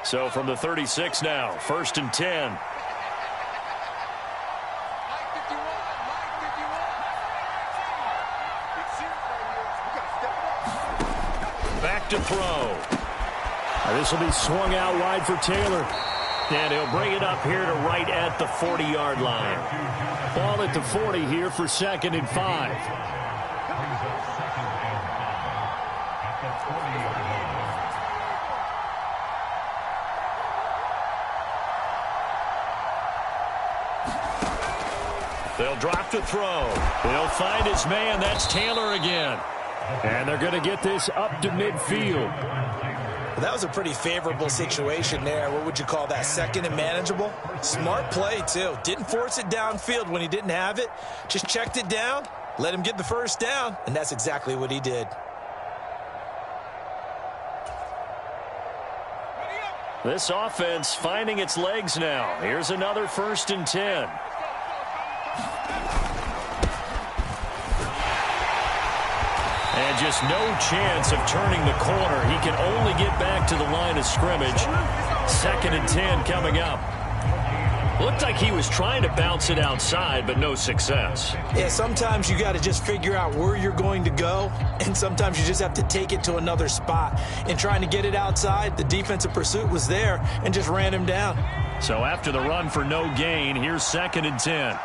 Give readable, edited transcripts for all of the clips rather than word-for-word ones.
So from the 36 now, 1st and 10. Back to throw. This will be swung out wide for Taylor. And he'll bring it up here to right at the 40-yard line. Ball at the 40 here for 2nd and 5. They'll drop to throw. He'll find his man. That's Taylor again. And they're going to get this up to midfield. Well, that was a pretty favorable situation there. What would you call that? 2nd and manageable? Smart play, too. Didn't force it downfield when he didn't have it. Just checked it down, let him get the first down, and that's exactly what he did. This offense finding its legs now. Here's another 1st and 10. And just no chance of turning the corner. He can only get back to the line of scrimmage. 2nd and 10 coming up. Looked like he was trying to bounce it outside, but no success. Yeah, sometimes you got to just figure out where you're going to go, and sometimes you just have to take it to another spot. And trying to get it outside, the defensive pursuit was there and just ran him down. So after the run for no gain, here's 2nd and 10.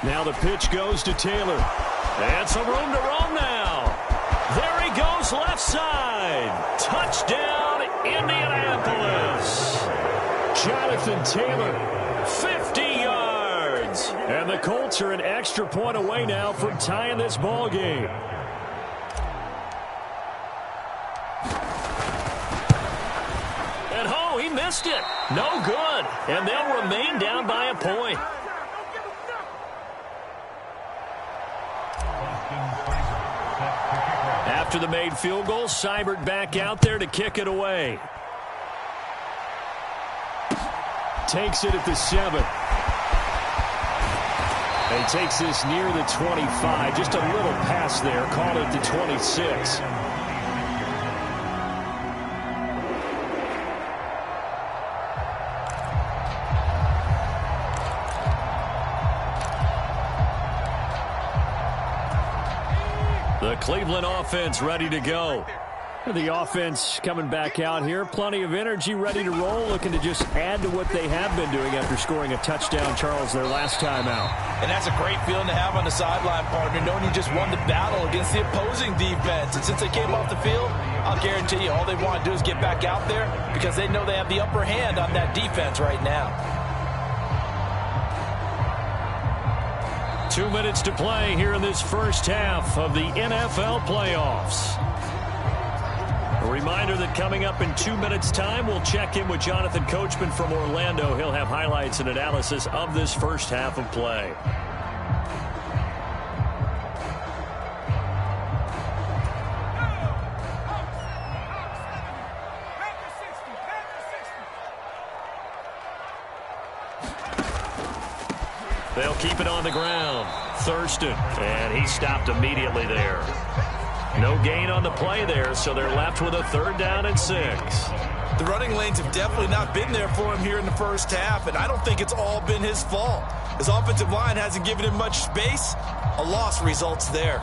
Now the pitch goes to Taylor. And some room to roam now. There he goes left side. Touchdown, Indianapolis. Jonathan Taylor, 50 yards. And the Colts are an extra point away now from tying this ball game. And oh, he missed it. No good. And they'll remain down by a point. After the made field goal, Seibert back out there to kick it away. Takes it at the 7. He takes this near the 25. Just a little pass there. Call it the 26. The Cleveland offense ready to go. The offense coming back out here. Plenty of energy, ready to roll, looking to just add to what they have been doing after scoring a touchdown, Charles, their last time out. And that's a great feeling to have on the sideline, partner, knowing you just won the battle against the opposing defense. And since they came off the field, I'll guarantee you all they want to do is get back out there because they know they have the upper hand on that defense right now. 2 minutes to play here in this first half of the NFL playoffs. A reminder that coming up in 2 minutes' time, we'll check in with Jonathan Coachman from Orlando. He'll have highlights and analysis of this first half of play. They'll keep it on the ground. Thurston, and he stopped immediately there. No gain on the play there, so they're left with a 3rd down and 6. The running lanes have definitely not been there for him here in the first half, and I don't think it's all been his fault. His offensive line hasn't given him much space. A loss results there.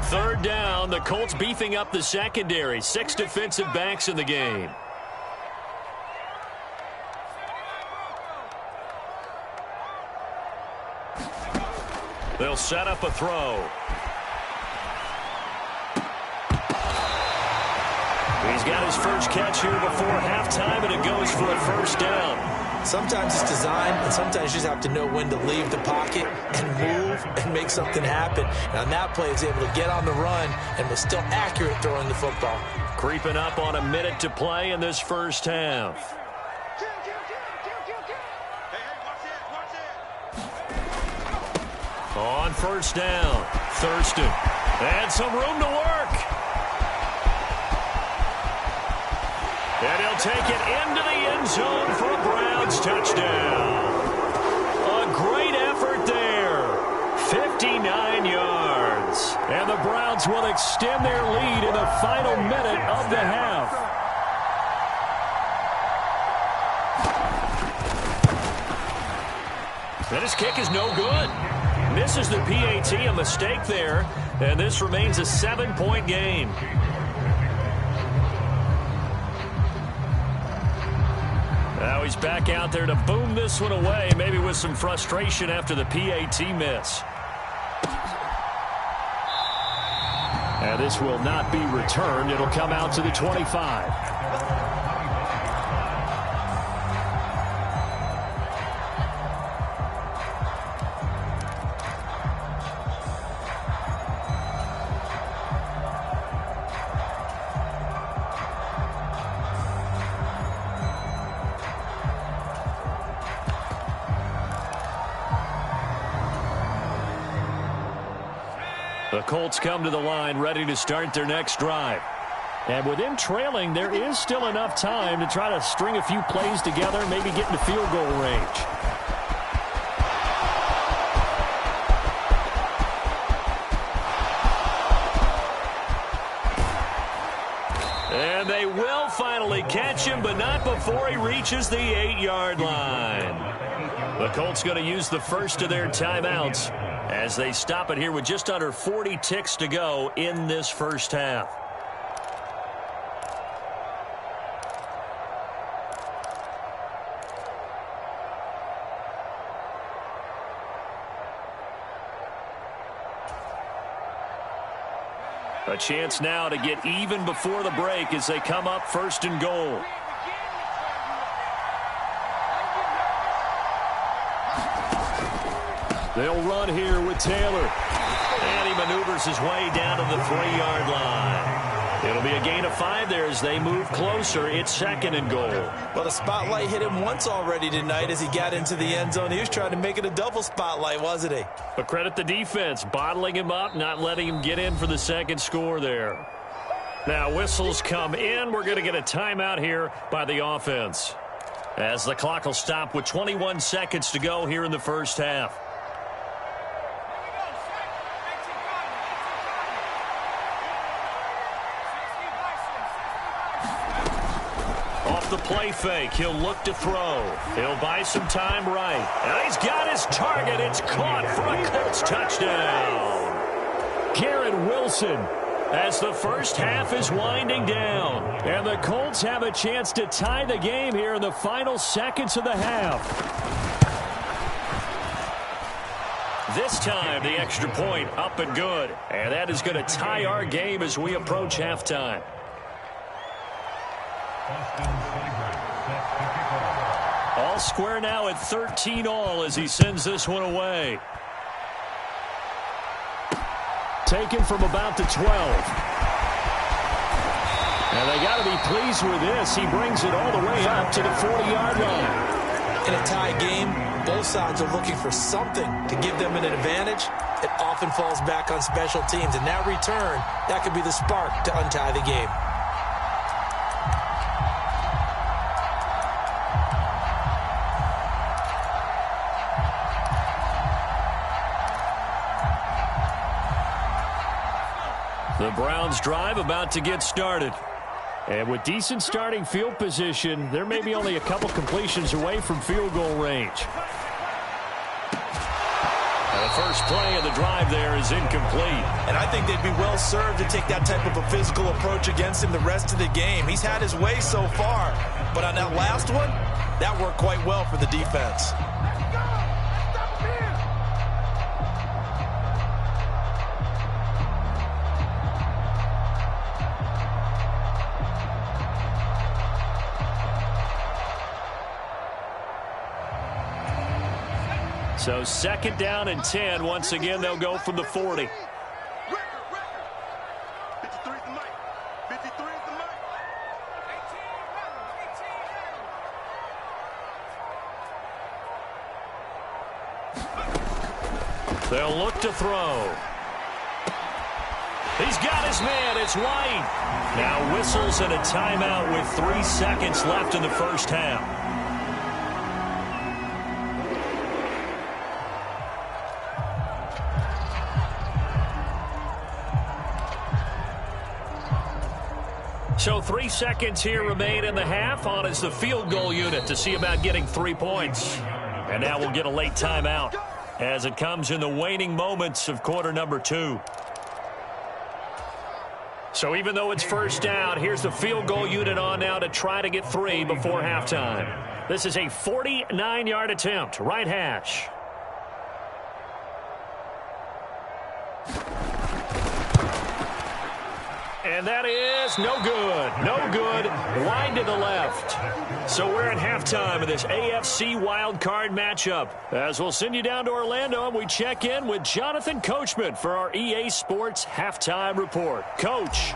Third down, the Colts beefing up the secondary. 6 defensive backs in the game. They'll set up a throw. He's got his first catch here before halftime, and it goes for a 1st down. Sometimes it's design, and sometimes you just have to know when to leave the pocket and move and make something happen. And on that play, he was able to get on the run and was still accurate throwing the football. Creeping up on a minute to play in this first half. On first down, Thurston. And some room to work. And he'll take it into the end zone for a Browns touchdown. A great effort there. 59 yards. And the Browns will extend their lead in the final minute of the half. And his kick is no good. Misses the PAT, a mistake there. And this remains a 7-point game. Now he's back out there to boom this one away, maybe with some frustration after the PAT miss. And this will not be returned. It'll come out to the 25. The Colts come to the line ready to start their next drive. And with them trailing, there is still enough time to try to string a few plays together, maybe get into field goal range. And they will finally catch him, but not before he reaches the 8-yard line. The Colts going to use the first of their timeouts as they stop it here with just under 40 ticks to go in this first half. A chance now to get even before the break as they come up first and goal. They'll run here with Taylor. And he maneuvers his way down to the 3-yard line. It'll be a gain of 5 there as they move closer. It's second and goal. Well, the spotlight hit him once already tonight as he got into the end zone. He was trying to make it a double spotlight, wasn't he? But credit the defense, bottling him up, not letting him get in for the second score there. Now whistles come in. We're going to get a timeout here by the offense, as the clock will stop with 21 seconds to go here in the first half. The play fake. He'll look to throw. He'll buy some time right. And he's got his target. It's caught for a Colts touchdown. Garrett Wilson, as the first half is winding down. And the Colts have a chance to tie the game here in the final seconds of the half. This time, the extra point up and good. And that is going to tie our game as we approach halftime. All square now at 13-all as he sends this one away. Taken from about the 12. And they got to be pleased with this. He brings it all the way up to the 40-yard line. In a tie game, both sides are looking for something to give them an advantage. It often falls back on special teams. And that return, that could be the spark to untie the game. The Browns drive about to get started. And with decent starting field position, they're maybe only a couple completions away from field goal range. And the first play of the drive there is incomplete. And I think they'd be well served to take that type of a physical approach against him the rest of the game. He's had his way so far, but on that last one, that worked quite well for the defense. So second down and 10. Once again, they'll go from the 40. They'll look to throw. He's got his man. It's White. Now whistles and a timeout with 3 seconds left in the first half. So 3 seconds here remain in the half. On is the field goal unit to see about getting 3 points. And now we'll get a late timeout as it comes in the waning moments of quarter number 2. So even though it's first down, here's the field goal unit on now to try to get 3 before halftime. This is a 49-yard attempt, right hash. And that is no good. No good. Wide to the left. So we're at halftime of this AFC wildcard matchup. As we'll send you down to Orlando, and we check in with Jonathan Coachman for our EA Sports Halftime Report. Coach.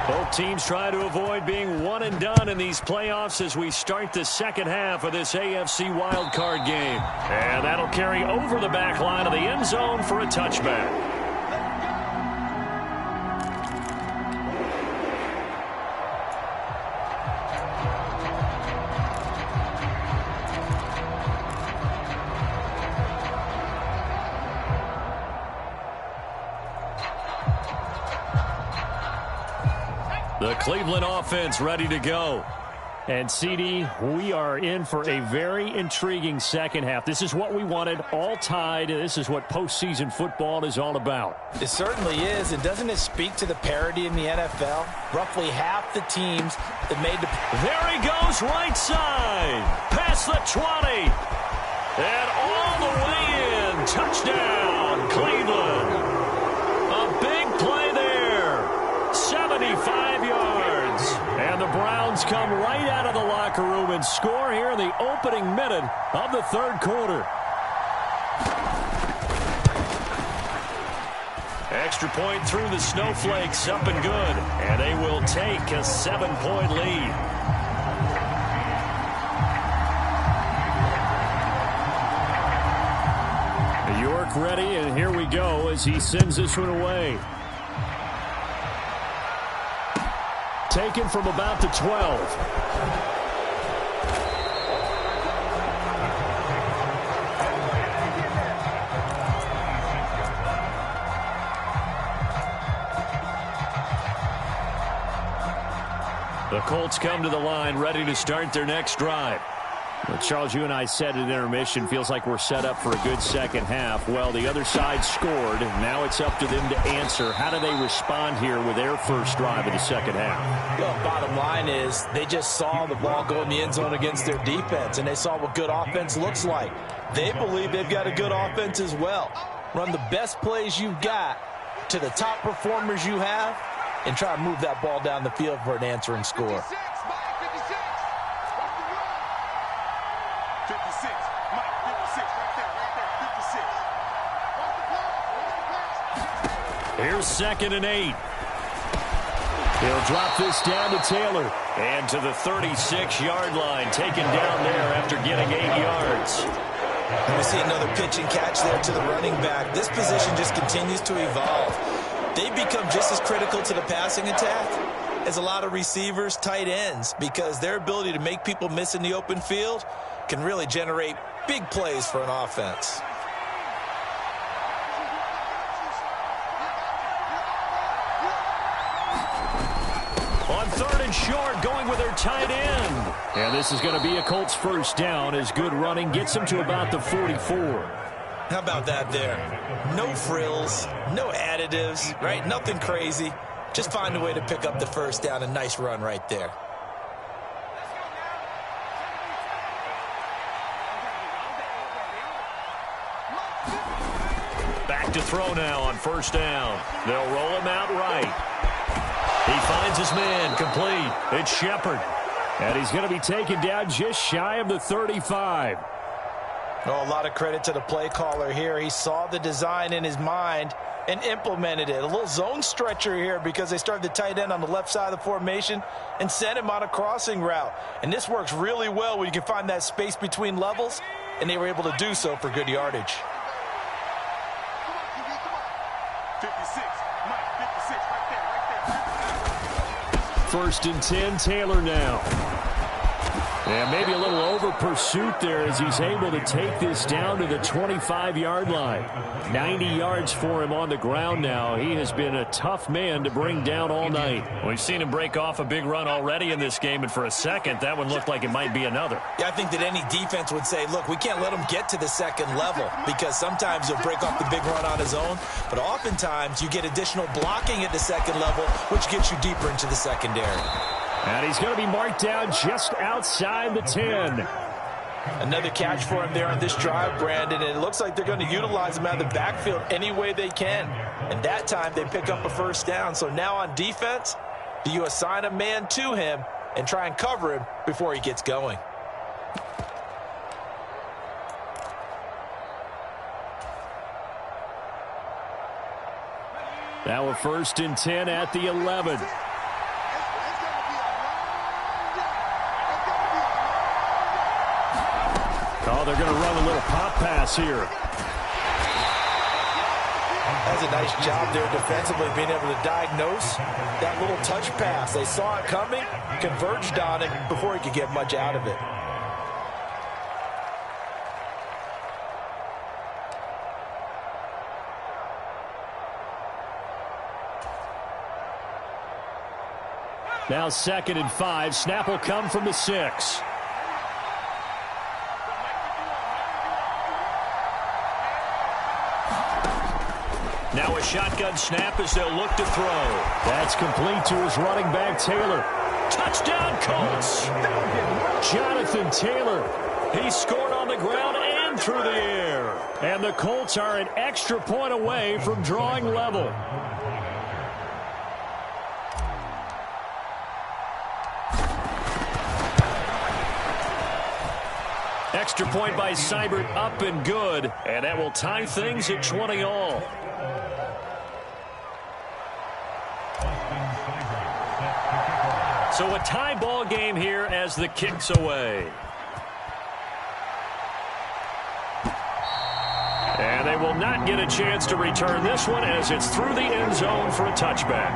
Both teams try to avoid being one and done in these playoffs as we start the second half of this AFC wildcard game. And that'll carry over the back line of the end zone for a touchback. The Cleveland offense ready to go. And, CD, we are in for a very intriguing second half. This is what we wanted, all tied. This is what postseason football is all about. It certainly is. And doesn't it speak to the parity in the NFL? Roughly half the teams that made the... There he goes, right side. Past the 20. And all the way in. Touchdown, Cleveland. A big play there. 75 yards. And the Browns come right out of the locker room and score here in the opening minute of the third quarter. Extra point through the Snowflakes, up and good. And they will take a 7-point lead. York ready, and here we go as he sends this one away. Taken from about the 12. The Colts come to the line, ready to start their next drive. Well, Charles, you and I said at intermission, feels like we're set up for a good second half. Well, the other side scored. Now it's up to them to answer. How do they respond here with their first drive of the second half? Well, bottom line is they just saw the ball go in the end zone against their defense, and they saw what good offense looks like. They believe they've got a good offense as well. Run the best plays you've got to the top performers you have, and try to move that ball down the field for an answering score. Here's 2nd and 8. He'll drop this down to Taylor. And to the 36-yard line, taken down there after getting 8 yards. And we see another pitch and catch there to the running back. This position just continues to evolve. They become just as critical to the passing attack as a lot of receivers, tight ends, because their ability to make people miss in the open field can really generate big plays for an offense. On 3rd and short, going with their tight end. And this is going to be a Colts first down as good running gets them to about the 44. How about that there? No frills, no additives, right? Nothing crazy. Just find a way to pick up the first down. A nice run right there. Back to throw now on first down. They'll roll him out right. He finds his man, complete. It's Shepard. And he's going to be taken down just shy of the 35. Oh, a lot of credit to the play caller here. He saw the design in his mind and implemented it. A little zone stretcher here because they started the tight end on the left side of the formation and sent him on a crossing route. And this works really well when you can find that space between levels and they were able to do so for good yardage. 56, Mike, 56, right there. First and 10, Taylor now. And maybe a little over pursuit there as he's able to take this down to the 25-yard line. 90 yards for him on the ground now. He has been a tough man to bring down all night. We've seen him break off a big run already in this game, and for a second, that one looked like it might be another. Yeah, I think that any defense would say, look, we can't let him get to the second level because sometimes he'll break off the big run on his own, but oftentimes you get additional blocking at the second level, which gets you deeper into the secondary. And he's going to be marked down just outside the 10. Another catch for him there on this drive, Brandon, and it looks like they're going to utilize him out of the backfield any way they can. And that time they pick up a first down. So now on defense, do you assign a man to him and try and cover him before he gets going? Now a first and 10 at the 11. Oh, they're going to run a little pop pass here. That's a nice job there defensively, being able to diagnose that little touch pass. They saw it coming, converged on it before he could get much out of it. Now 2nd and 5. Snap will come from the 6. Now a shotgun snap as they'll look to throw. That's complete to his running back, Taylor. Touchdown, Colts! Jonathan Taylor. He scored on the ground and through the air. And the Colts are an extra point away from drawing level. Extra point by Seibert, up and good. And that will tie things at 20 all. So a tie ball game here as the kick's away. And they will not get a chance to return this one as it's through the end zone for a touchback.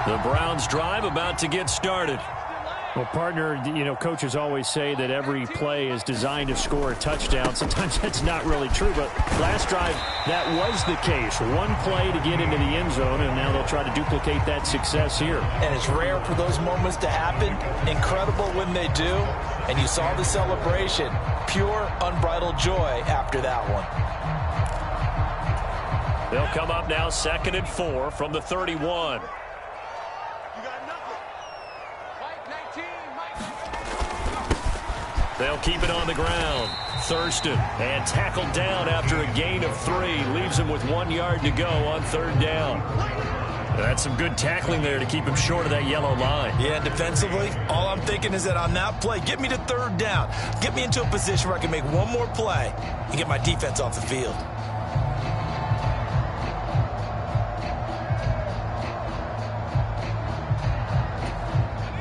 The Browns drive about to get started. Well, partner, you know, coaches always say that every play is designed to score a touchdown. Sometimes that's not really true, but last drive, that was the case. One play to get into the end zone, and now they'll try to duplicate that success here. And it's rare for those moments to happen. Incredible when they do. And you saw the celebration. Pure, unbridled joy after that one. They'll come up now 2nd and 4 from the 31. They'll keep it on the ground. Thurston, and tackled down after a gain of 3. Leaves him with 1 yard to go on 3rd down. That's some good tackling there to keep him short of that yellow line. Yeah, and defensively, all I'm thinking is that on that play, get me to 3rd down. Get me into a position where I can make one more play and get my defense off the field.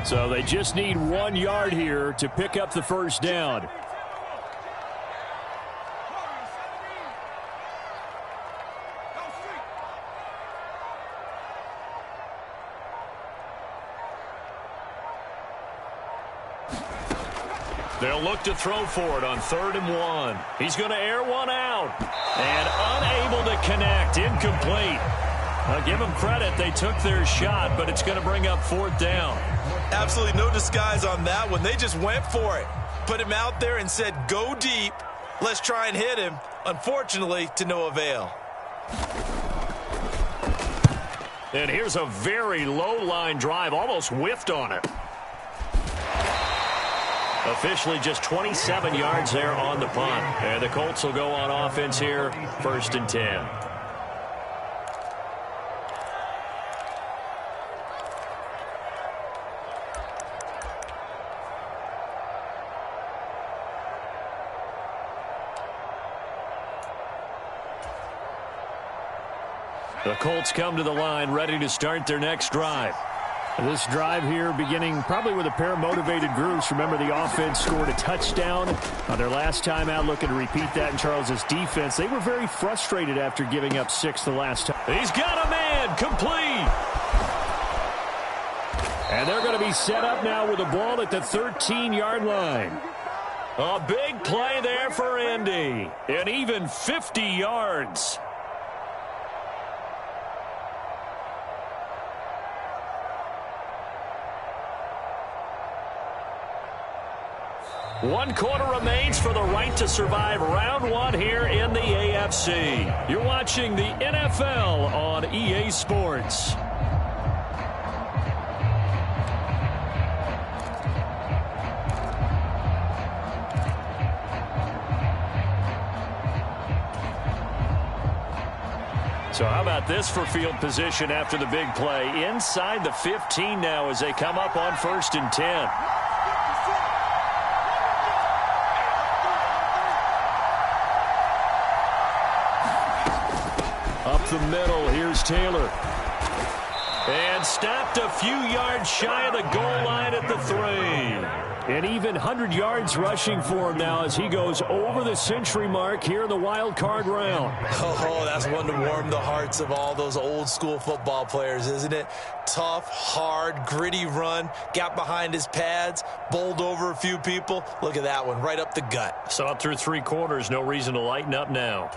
So they just need 1 yard here to pick up the first down. They'll look to throw for it on 3rd and 1. He's going to air one out. And unable to connect. Incomplete. I'll give them credit. They took their shot, but it's going to bring up 4th down. Absolutely no disguise on that one. They just went for it. Put him out there and said, go deep. Let's try and hit him. Unfortunately, to no avail. And here's a very low-line drive. Almost whiffed on it. Officially just 27 yards there on the punt. And the Colts will go on offense here, 1st and 10. The Colts come to the line ready to start their next drive. This drive here beginning probably with a pair of motivated groups. Remember, the offense scored a touchdown on their last time out, looking to repeat that in Charles' defense. They were very frustrated after giving up 6 the last time. He's got a man, complete. And they're going to be set up now with the ball at the 13-yard line. A big play there for Indy, and even 50 yards. One quarter remains for the right to survive round one here in the AFC. You're watching the NFL on EA Sports. So how about this for field position after the big play? Inside the 15 now as they come up on 1st and 10. Up the middle, here's Taylor. And stopped a few yards shy of the goal line at the 3. And even 100 yards rushing for him now as he goes over the century mark here in the wild card round. Oh, that's one to warm the hearts of all those old school football players, isn't it? Tough, hard, gritty run, got behind his pads, bowled over a few people. Look at that one, right up the gut. So up through 3 quarters, no reason to lighten up now.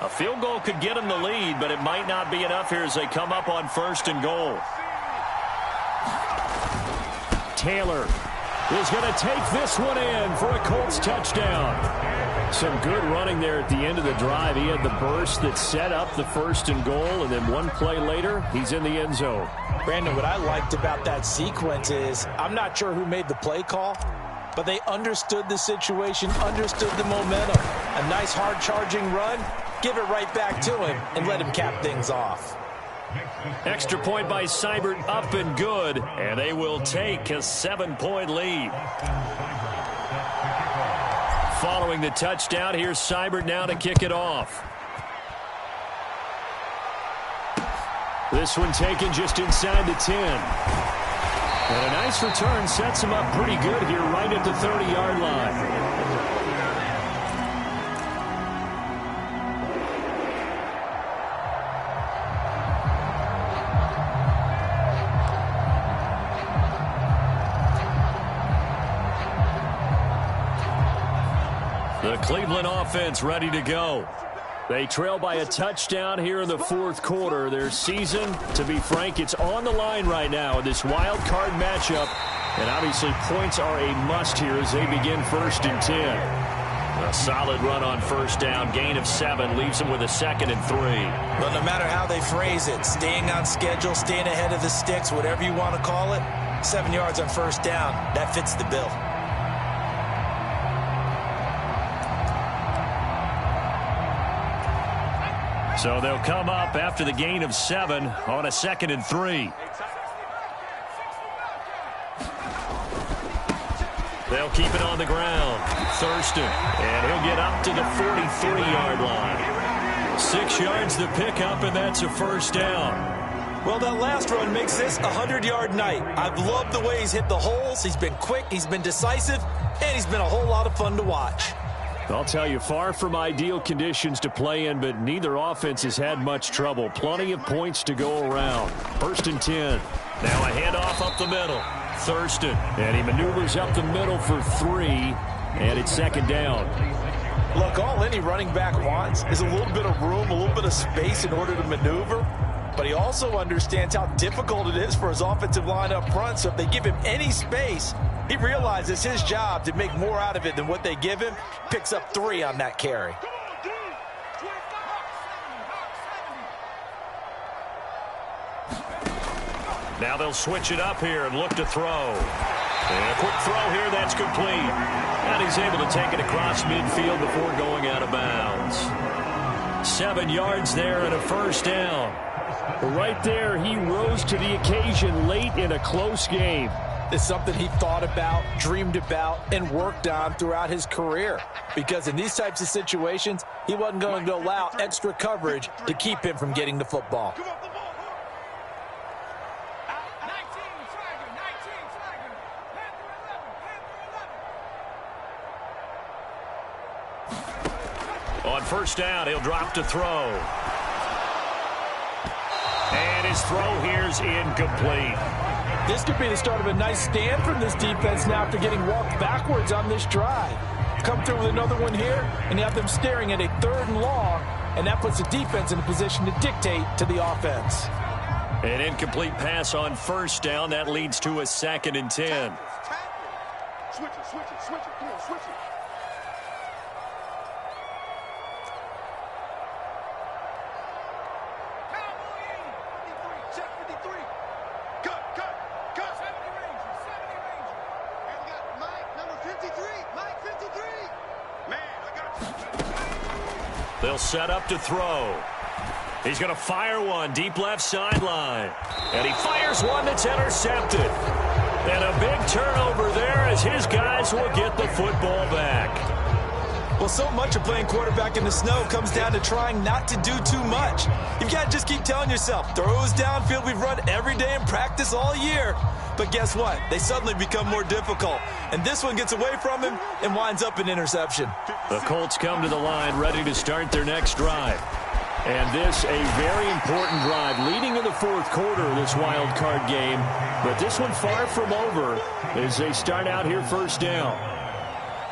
A field goal could get him the lead, but it might not be enough here as they come up on 1st and goal. Taylor is going to take this one in for a Colts touchdown. Some good running there at the end of the drive. He had the burst that set up the 1st and goal, and then one play later, he's in the end zone. Brandon, what I liked about that sequence is I'm not sure who made the play call, but they understood the situation, understood the momentum. A nice hard charging run, give it right back to him, and let him cap things off. Extra point by Seibert, up and good, and they will take a 7-point lead. Following the touchdown, here's Seibert now to kick it off. This one taken just inside the 10. And a nice return sets him up pretty good here right at the 30-yard line. The Cleveland offense ready to go. They trail by a touchdown here in the 4th quarter. Their season, to be frank, it's on the line right now in this wild card matchup. And obviously points are a must here as they begin 1st and 10. A solid run on 1st down. Gain of 7 leaves them with a 2nd and 3. But no matter how they phrase it, staying on schedule, staying ahead of the sticks, whatever you want to call it, 7 yards on 1st down, that fits the bill. So they'll come up after the gain of 7 on a 2nd and 3. They'll keep it on the ground. Thurston, and he'll get up to the 43-yard line. 6 yards the pickup, and that's a 1st down. Well, that last run makes this a 100-yard night. I've loved the way he's hit the holes. He's been quick, he's been decisive, and he's been a whole lot of fun to watch. I'll tell you, far from ideal conditions to play in, but neither offense has had much trouble. Plenty of points to go around. 1st and 10. Now a handoff up the middle. Thurston. And he maneuvers up the middle for 3, and it's 2nd down. Look, all any running back wants is a little bit of room, a little bit of space in order to maneuver. But he also understands how difficult it is for his offensive line up front. So if they give him any space, he realizes his job to make more out of it than what they give him. Picks up 3 on that carry. Now they'll switch it up here and look to throw. And a quick throw here, that's complete. And he's able to take it across midfield before going out of bounds. 7 yards there and a 1st down. Right there, he rose to the occasion late in a close game. is something he thought about, dreamed about, and worked on throughout his career. Because in these types of situations, he wasn't going to allow extra coverage to keep him from getting the football. On first down, he'll drop to throw. And his throw here's incomplete. This could be the start of a nice stand from this defense now after getting walked backwards on this drive. Come through with another one here, and you have them staring at a 3rd and long, and that puts the defense in a position to dictate to the offense. An incomplete pass on first down. That leads to a 2nd and 10. Switch it, switch it, switch it. Come on, switch it. They'll set up to throw. He's going to fire one deep left sideline. And he fires one that's intercepted. And a big turnover there as his guys will get the football back. Well, so much of playing quarterback in the snow comes down to trying not to do too much. You've got to just keep telling yourself, throws downfield we've run every day in practice all year. But guess what? They suddenly become more difficult. And this one gets away from him and winds up an interception. The Colts come to the line ready to start their next drive. And this a very important drive leading in the 4th quarter of this wild card game. But this one far from over as they start out here first down.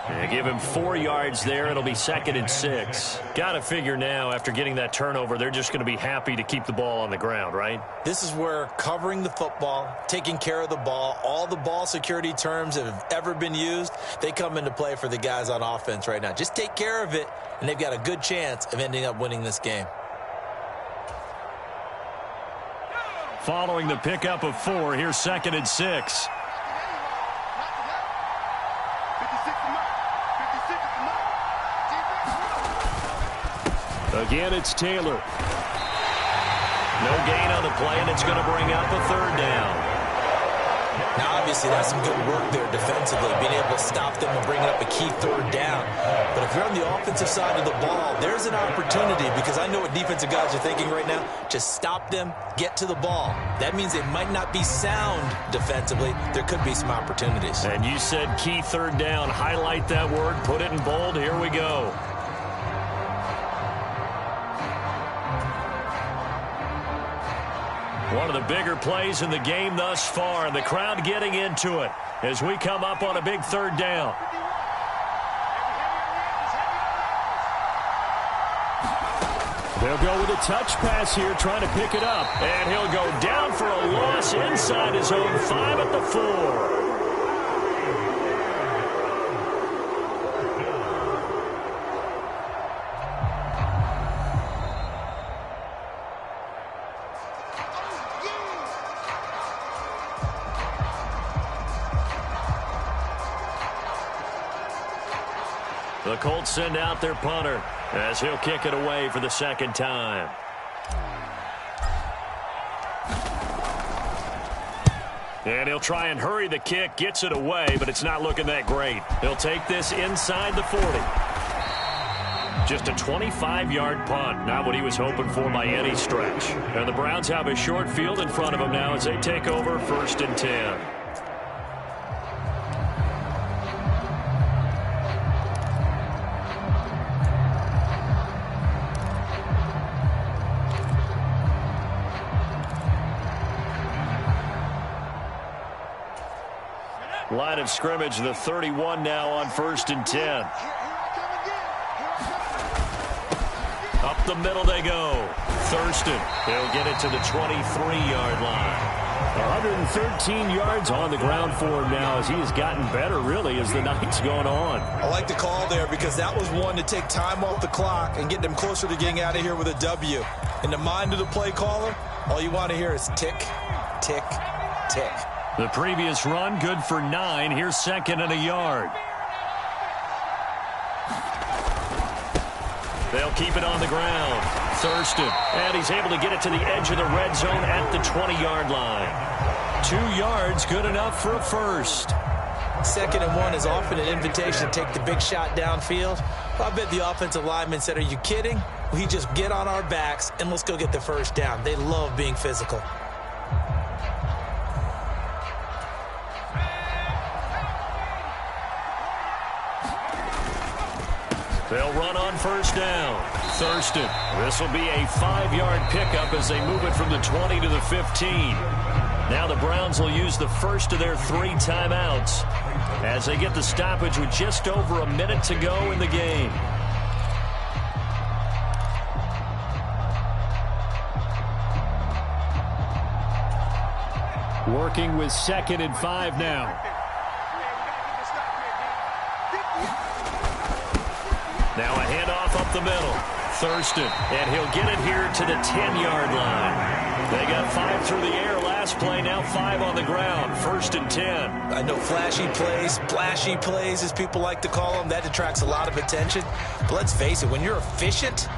And give him 4 yards there. It'll be 2nd and 6. Got to figure now after getting that turnover, they're just going to be happy to keep the ball on the ground, right? This is where covering the football, taking care of the ball, all the ball security terms that have ever been used, they come into play for the guys on offense right now. Just take care of it, and they've got a good chance of ending up winning this game. Following the pickup of 4, here's 2nd and 6. Again, it's Taylor. No gain on the play, and it's going to bring up a 3rd down. Now, obviously, that's some good work there defensively, being able to stop them and bring up a key 3rd down. But if you're on the offensive side of the ball, there's an opportunity, because I know what defensive guys are thinking right now. Just stop them, get to the ball. That means they might not be sound defensively. There could be some opportunities. And you said key 3rd down. Highlight that word, put it in bold. Here we go. One of the bigger plays in the game thus far, and the crowd getting into it as we come up on a big 3rd down. They'll go with a touch pass here, trying to pick it up. And he'll go down for a loss inside his own 5 at the 4. The Colts send out their punter as he'll kick it away for the 2nd time. And he'll try and hurry the kick, gets it away, but it's not looking that great. He'll take this inside the 40. Just a 25-yard punt, not what he was hoping for by any stretch. And the Browns have a short field in front of them now as they take over 1st and 10. Line of scrimmage, the 31 now on 1st and 10. Up the middle they go. Thurston, they'll get it to the 23-yard line. 113 yards on the ground for him now as he has gotten better, really, as the night's gone on. I like the call there because that was one to take time off the clock and get them closer to getting out of here with a W. In the mind of the play caller, all you want to hear is tick, tick, tick. The previous run, good for 9. Here's 2nd and a yard. They'll keep it on the ground. Thurston, and he's able to get it to the edge of the red zone at the 20-yard line. 2 yards, good enough for a first. 2nd and 1 is often an invitation to take the big shot downfield. I bet the offensive lineman said, are you kidding? We just get on our backs and let's go get the first down. They love being physical. They'll run on first down. Thurston. This will be a 5-yard pickup as they move it from the 20 to the 15. Now the Browns will use the first of their 3 timeouts as they get the stoppage with just over a minute to go in the game. Working with 2nd and 5 now. Now a handoff up the middle. Thurston, and he'll get it here to the 10-yard line. They got 5 through the air last play, now 5 on the ground. 1st and 10. I know flashy plays, splashy plays, as people like to call them, that attracts a lot of attention. But let's face it, when you're efficient,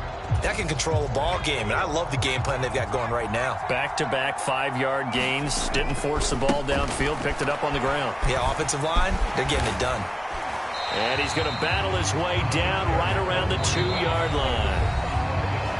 that can control a ball game. And I love the game plan they've got going right now. Back-to-back 5-yard gains. Didn't force the ball downfield, picked it up on the ground. Yeah, offensive line, they're getting it done. And he's going to battle his way down right around the 2-yard line.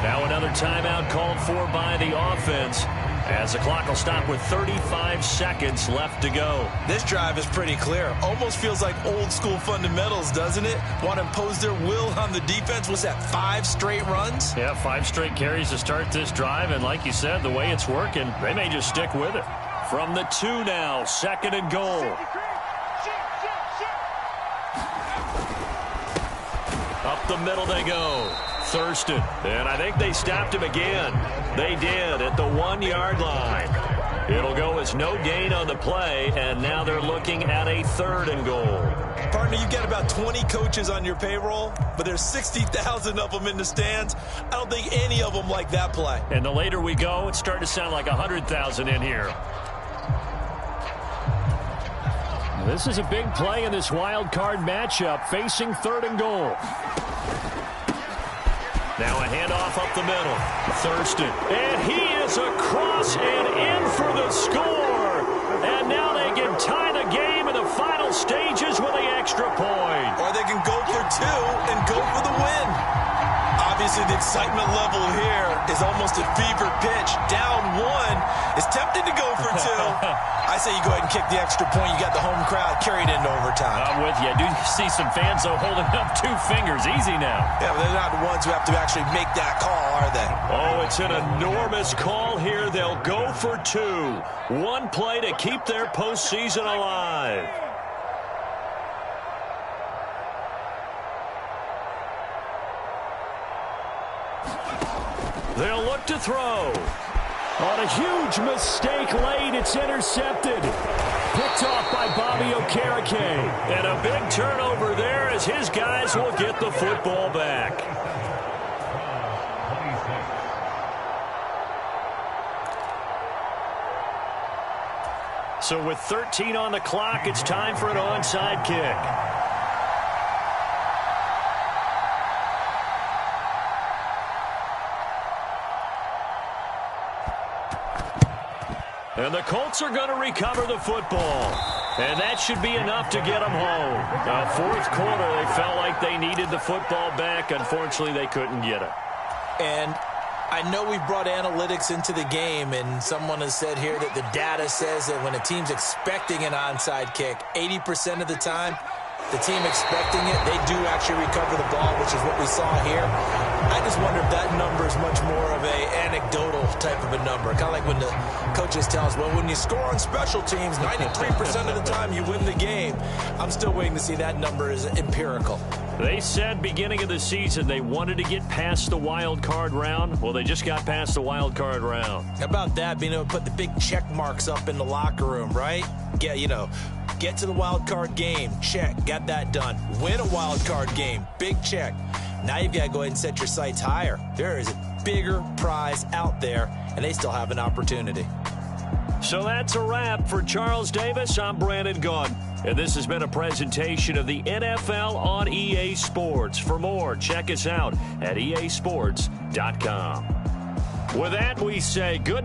Now another timeout called for by the offense as the clock will stop with 35 seconds left to go. This drive is pretty clear. Almost feels like old school fundamentals, doesn't it? Want to impose their will on the defense. Was that 5 straight runs? Yeah, 5 straight carries to start this drive. And like you said, the way it's working, they may just stick with it. From the 2 now, 2nd and goal. Up the middle they go. Thurston. And I think they stopped him again. They did at the 1-yard line. It'll go as no gain on the play, and now they're looking at a 3rd and goal. Partner, you've got about 20 coaches on your payroll, but there's 60,000 of them in the stands. I don't think any of them like that play. And the later we go, it's starting to sound like 100,000 in here. This is a big play in this wild card matchup, facing 3rd and goal. Now a handoff up the middle. Thurston. And he is across and in for the score. And now they can tie the game in the final stages with the extra point. Or they can go for 2 and go for the win. Obviously, the excitement level here is almost a fever pitch. Down 1 is tempted to go for 2. I say you go ahead and kick the extra point. You got the home crowd carried into overtime. I'm with you. I do see some fans, though, holding up 2 fingers. Easy now. Yeah, but they're not the ones who have to actually make that call, are they? Oh, it's an enormous call here. They'll go for 2. 1 play to keep their postseason alive. They'll look to throw. On a huge mistake late, it's intercepted. Picked off by Bobby Okereke. And a big turnover there as his guys will get the football back. So with 13 on the clock, it's time for an onside kick. And the Colts are going to recover the football. And that should be enough to get them home. Now, 4th quarter, they felt like they needed the football back. Unfortunately, they couldn't get it. And I know we brought analytics into the game, and someone has said here that the data says that when a team's expecting an onside kick, 80% of the time, the team expecting it, they do actually recover the ball, which is what we saw here. I just wonder if that number is much more of a anecdotal type of a number. Kind of like when the coaches tell us, well, when you score on special teams, 93% of the time you win the game. I'm still waiting to see that number is empirical. They said beginning of the season they wanted to get past the wild card round. Well, they just got past the wild card round. How about that, being able to put the big check marks up in the locker room, right? Get to the wild card game, check, got that done. Win a wild card game, big check. Now you've got to go ahead and set your sights higher. There is a bigger prize out there, and they still have an opportunity. So that's a wrap for Charles Davis. I'm Brandon Gaudin, and this has been a presentation of the NFL on EA Sports. For more, check us out at easports.com. With that, we say good night.